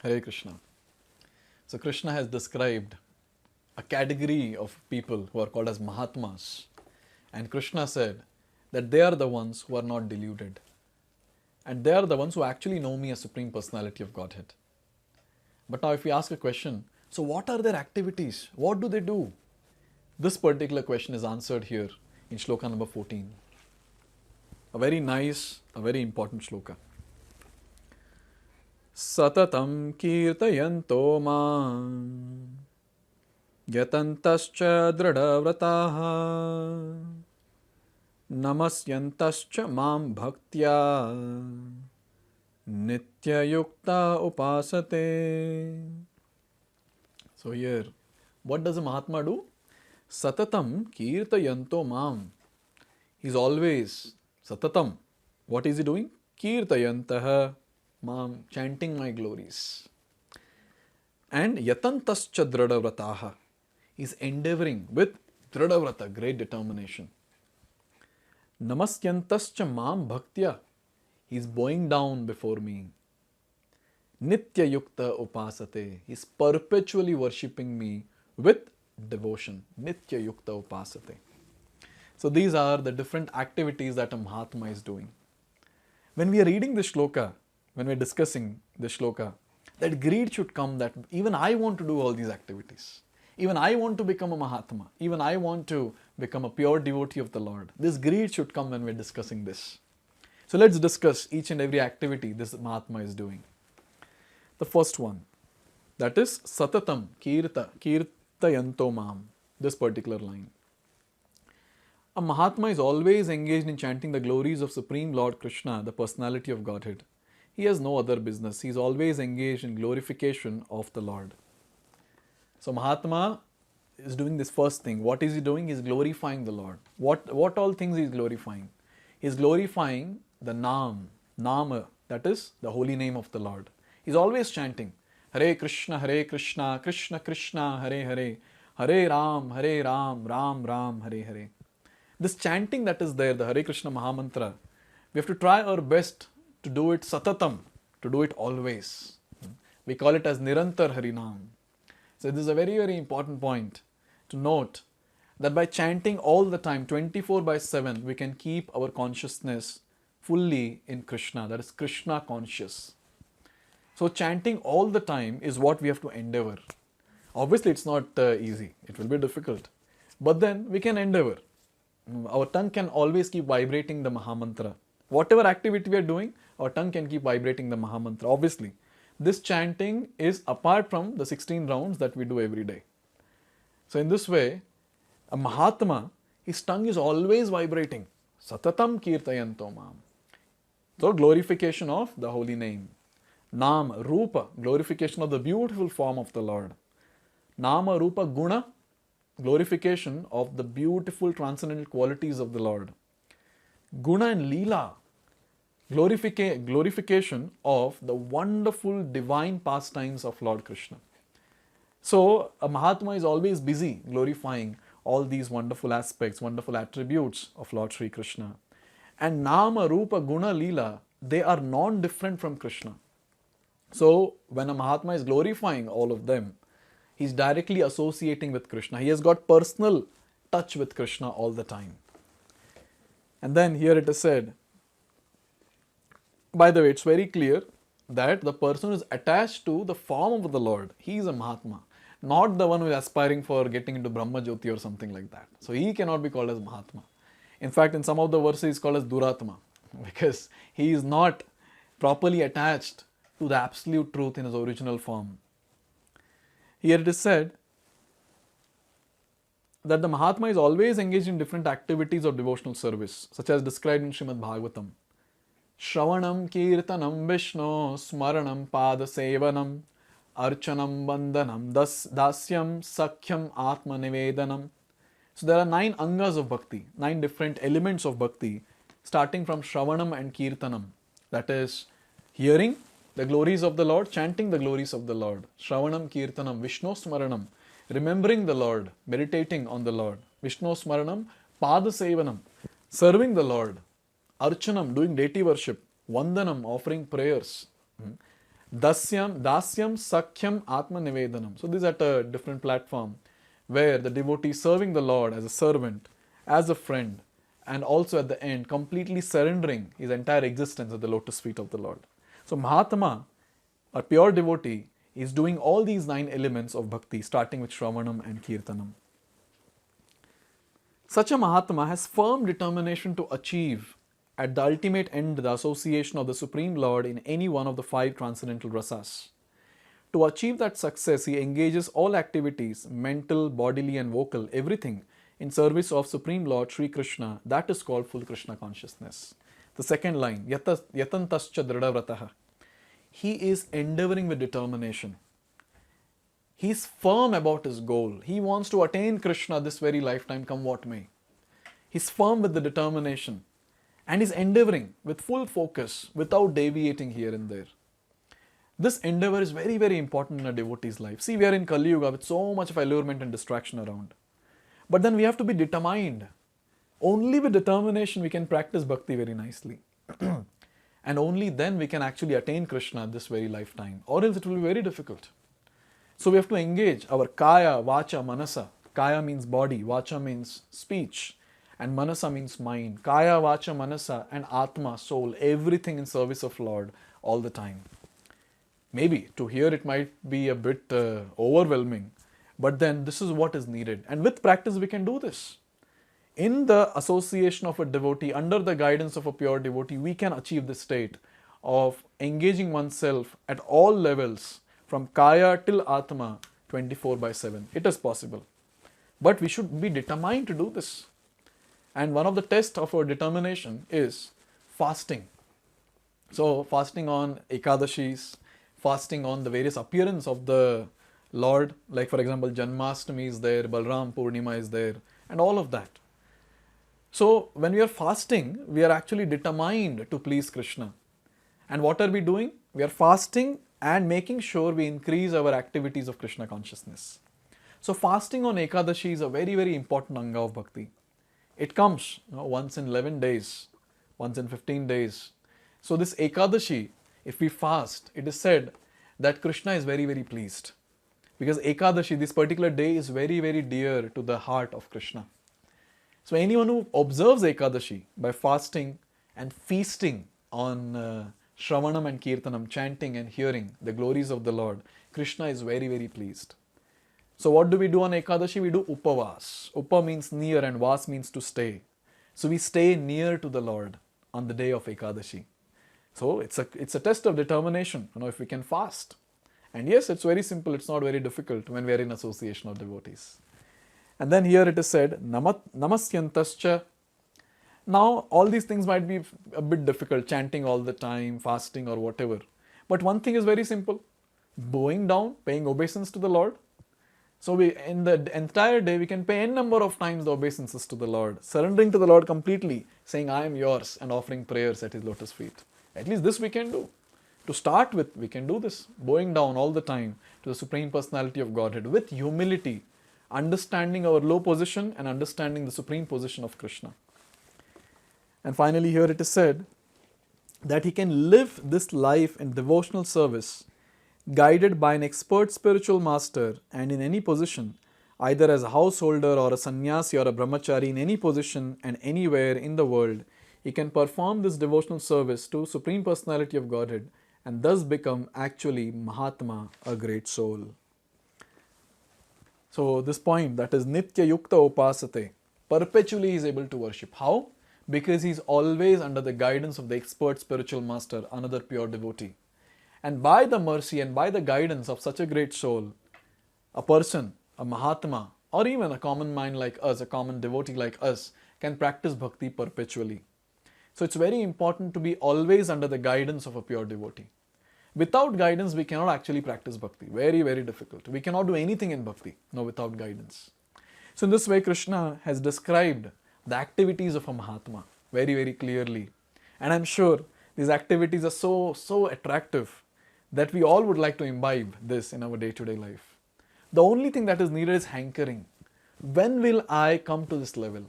Hare Krishna. So Krishna has described a category of people who are called as Mahatmas. And Krishna said that they are the ones who are not deluded. And they are the ones who actually know me as Supreme Personality of Godhead. But now if we ask a question, so what are their activities? What do they do? This particular question is answered here in shloka number 14. A very nice, a very important shloka. Satatam kirtayanto mam yatantascha dradhavrataha namasyantascha mam bhaktya nityayukta upasate. So here, what does a Mahatma do? Satatam kirtayanto mam. He's always satatam. What is he doing? Kirtayantaha mam, chanting my glories. And yatantascha dradhavrataha. He's endeavoring with dradhavrata, great determination. Namasyantascha mam bhaktya. He's bowing down before me. Nitya yukta upasate. He's perpetually worshipping me with devotion. Nitya yukta upasate. So these are the different activities that a Mahatma is doing. When we are reading this shloka, when we are discussing this shloka, that greed should come that even I want to do all these activities. Even I want to become a Mahatma. Even I want to become a pure devotee of the Lord. This greed should come when we are discussing this. So let's discuss each and every activity this Mahatma is doing. The first one, that is Satatam Kirtayanto Mam, this particular line. A Mahatma is always engaged in chanting the glories of Supreme Lord Krishna, the personality of Godhead. He has no other business. He is always engaged in glorification of the Lord. So Mahatma is doing this first thing. What is he doing? He is glorifying the Lord. What all things he is glorifying? He is glorifying the Nama, that is the holy name of the Lord. He is always chanting Hare Krishna, Krishna Krishna, Hare Hare, Hare Ram, Ram Ram, Hare Hare. This chanting that is there, the Hare Krishna Mahamantra, we have to try our best to do it satatam, to do it always. We call it as Nirantar Harinam. So this is a very, very important point to note that by chanting all the time, 24/7, we can keep our consciousness fully in Krishna, that is Krishna conscious. So chanting all the time is what we have to endeavor. Obviously it's not easy, it will be difficult, but then we can endeavor. Our tongue can always keep vibrating the Mahamantra. Whatever activity we are doing, our tongue can keep vibrating the Mahamantra. Obviously, this chanting is apart from the 16 rounds that we do every day. So in this way, a Mahatma, his tongue is always vibrating. Satatam kirtayanto mam. So glorification of the holy name. Nam, Rupa, glorification of the beautiful form of the Lord. Nama, Rupa, Guna, glorification of the beautiful transcendental qualities of the Lord. Guna and Leela, glorification of the wonderful divine pastimes of Lord Krishna. So a Mahatma is always busy glorifying all these wonderful aspects, wonderful attributes of Lord Sri Krishna. And Nama, Rupa, Guna, Leela, they are non-different from Krishna. So when a Mahatma is glorifying all of them, he is directly associating with Krishna. He has got personal touch with Krishna all the time. And then here it is said, by the way, it's very clear that the person who is attached to the form of the Lord, he is a Mahatma, not the one who is aspiring for getting into Brahma Jyoti or something like that. So he cannot be called as Mahatma. In fact, in some of the verses, he is called as Duratma, because he is not properly attached to the absolute truth in his original form. Here it is said that the Mahatma is always engaged in different activities of devotional service, such as described in Srimad Bhagavatam. Shravanam kirtanam Vishnu smaranam pada sevanam archanam bandhanam dasyam sakhyam atma nivedanam. So there are 9 angas of bhakti, 9 different elements of bhakti, starting from Shravanam and Kirtanam, that is hearing the glories of the Lord, chanting the glories of the Lord. Shravanam, Kirtanam, Vishnu Smaranam, remembering the Lord, meditating on the Lord. Vishnu Smaranam, Pada Sevanam, serving the Lord. Archanam, doing deity worship. Vandanam, offering prayers. Dasyam Sakhyam Atma Nivedanam. So this is at a different platform where the devotee is serving the Lord as a servant, as a friend, and also at the end completely surrendering his entire existence at the lotus feet of the Lord. So Mahatma, a pure devotee, is doing all these 9 elements of bhakti, starting with Shravanam and Kirtanam. Such a Mahatma has firm determination to achieve at the ultimate end the association of the Supreme Lord in any one of the 5 transcendental rasas. To achieve that success, he engages all activities, mental, bodily and vocal, everything, in service of Supreme Lord Sri Krishna. That is called full Krishna consciousness. The second line, Yatantascha Dridhavrataha. He is endeavoring with determination. He is firm about his goal. He wants to attain Krishna this very lifetime, come what may. He is firm with the determination and is endeavoring with full focus without deviating here and there. This endeavor is very, very important in a devotee's life. See, we are in Kali Yuga with so much of allurement and distraction around. But then we have to be determined. Only with determination we can practice bhakti very nicely. And only then we can actually attain Krishna this very lifetime. Or else it will be very difficult. So we have to engage our kaya, vacha, manasa. Kaya means body, vacha means speech, and manasa means mind. Kaya, vacha, manasa and atma, soul, everything in service of Lord all the time. Maybe to hear it might be a bit overwhelming, but then this is what is needed. And with practice we can do this. In the association of a devotee, under the guidance of a pure devotee, we can achieve this state of engaging oneself at all levels from kaya till atma 24/7. It is possible. But we should be determined to do this. And one of the tests of our determination is fasting. So fasting on Ekadashis, fasting on the various appearance of the Lord, like for example Janmashtami is there, Balram Purnima is there, and all of that. So when we are fasting, we are actually determined to please Krishna. And what are we doing? We are fasting and making sure we increase our activities of Krishna consciousness. So fasting on Ekadashi is a very, very important anga of bhakti. It comes once in 11 days, once in 15 days. So this Ekadashi, if we fast, it is said that Krishna is very, very pleased. Because Ekadashi, this particular day, is very, very dear to the heart of Krishna. So anyone who observes Ekadashi by fasting and feasting on Shravanam and Kirtanam, chanting and hearing the glories of the Lord, Krishna is very, very pleased. So what do we do on Ekadashi? We do Upavas. Upa means near and Vas means to stay. So we stay near to the Lord on the day of Ekadashi. So it's a test of determination, if we can fast. And yes, it's very simple, it's not very difficult when we are in association of devotees. And then here it is said, Namasyantascha. Now, all these things might be a bit difficult, chanting all the time, fasting or whatever. But one thing is very simple, bowing down, paying obeisance to the Lord. So in the entire day, we can pay n number of times the obeisances to the Lord, surrendering to the Lord completely, saying, I am yours, and offering prayers at His lotus feet. At least this we can do. To start with, we can do this, bowing down all the time to the Supreme Personality of Godhead with humility, understanding our low position and understanding the supreme position of Krishna. And finally here it is said that he can live this life in devotional service, guided by an expert spiritual master and in any position, either as a householder or a sannyasi or a brahmachari, in any position and anywhere in the world, he can perform this devotional service to Supreme Personality of Godhead and thus become actually Mahatma, a great soul. So this point, that is Nitya Yukta Upasate, perpetually he is able to worship. How? Because he is always under the guidance of the expert spiritual master, another pure devotee. And by the mercy and by the guidance of such a great soul, a person, a Mahatma, or even a common mind like us, a common devotee like us, can practice bhakti perpetually. So it's very important to be always under the guidance of a pure devotee. Without guidance, we cannot actually practice bhakti. Very, very difficult. We cannot do anything in bhakti, without guidance. So in this way, Krishna has described the activities of a Mahatma very, very clearly. And I'm sure these activities are so attractive that we all would like to imbibe this in our day-to-day life. The only thing that is needed is hankering. When will I come to this level?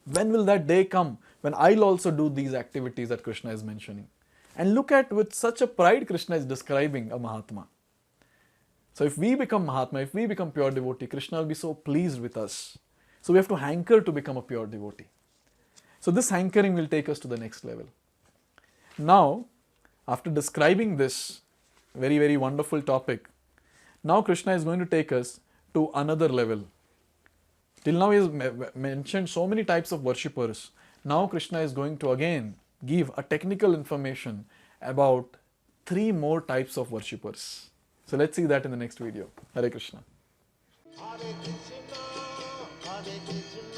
When will that day come when I'll also do these activities that Krishna is mentioning? And look at with such a pride Krishna is describing a Mahatma. So if we become Mahatma, if we become pure devotee, Krishna will be so pleased with us. So we have to hanker to become a pure devotee. So this hankering will take us to the next level. Now, after describing this very, very wonderful topic, now Krishna is going to take us to another level. Till now he has mentioned so many types of worshippers. Now Krishna is going to again give a technical information about 3 more types of worshippers. So let's see that in the next video. Hare Krishna. Hare Krishna, Hare Krishna.